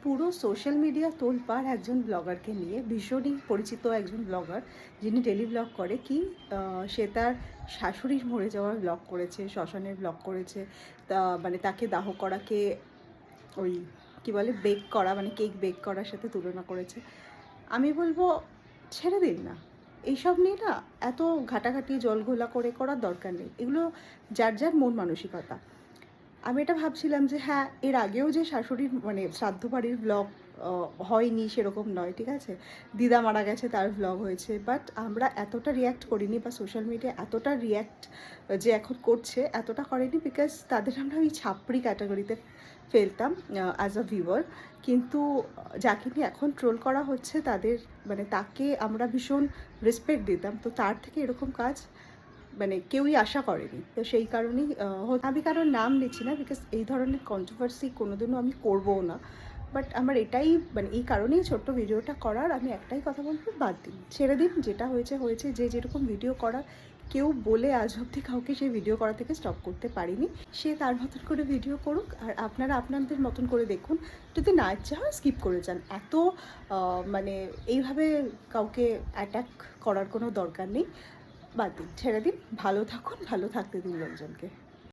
পুরো social media তোলপাড় একজন ব্লগারকে নিয়ে, ভীষণই পরিচিত একজন ব্লগার যিনি ডেলি ব্লগ করে কি সে তার শাশুড়ির মরে যাওয়ার ব্লগ করেছে, শ্মশানের ব্লগ করেছে, তা মানে তাকে দাহ করাকে ওই কি বলে বেক করা, মানে কেক বেক করার সাথে তুলনা করেছে। আমি বলবো ছেড়ে দিন না, এইসব নিয়ে না এত ঘাটাঘাটি জলঘোলা করে করার দরকার নেই। এগুলো যার যার মন মানসিকতা। আমি এটা ভাবছিলাম যে হ্যাঁ, এর আগেও যে শাশুড়ির মানে শ্রাদ্ধ বাড়ির ব্লগ হয়নি সেরকম নয়, ঠিক আছে, দিদা মারা গেছে তার ব্লগ হয়েছে, বাট আমরা এতটা রিয়্যাক্ট করিনি, বা সোশ্যাল মিডিয়া এতটা রিয়্যাক্ট যে এখন করছে এতটা করেনি, বিকজ তাদের আমরা ওই ছাপড়ি ক্যাটাগরিতে ফেলতাম অ্যাজ আ ভিউয়ার। কিন্তু যাকে নিয়ে এখন ট্রোল করা হচ্ছে তাদের মানে তাকে আমরা ভীষণ রেসপেক্ট দিতাম, তো তার থেকে এরকম কাজ মানে কেউই আশা করেনি। তো সেই কারণেই আমি কারোর নাম নিচ্ছি না, বিকজ এই ধরনের কন্ট্রোভার্সি কোনোদিনও আমি করবও না। বাট আমার এটাই মানে এই কারণেই ছোট্ট ভিডিওটা করার, আমি একটাই কথা বলবো, বাদ দিন, ছেড়ে দিন, যেটা হয়েছে হয়েছে। যে যেরকম ভিডিও করা, কেউ বলে আজ অব্দি কাউকে সেই ভিডিও করা থেকে স্টপ করতে পারিনি। সে তার মতন করে ভিডিও করুক, আর আপনারা আপনাদের মতন করে দেখুন। যদি না ইচ্ছা হয় স্কিপ করে যান। এত মানে এইভাবে কাউকে অ্যাটাক করার কোনো দরকার নেই। বাদ দিন, ছেড়ে দিন, ভালো থাকুন, ভালো থাকতে দিন লোকজনকে।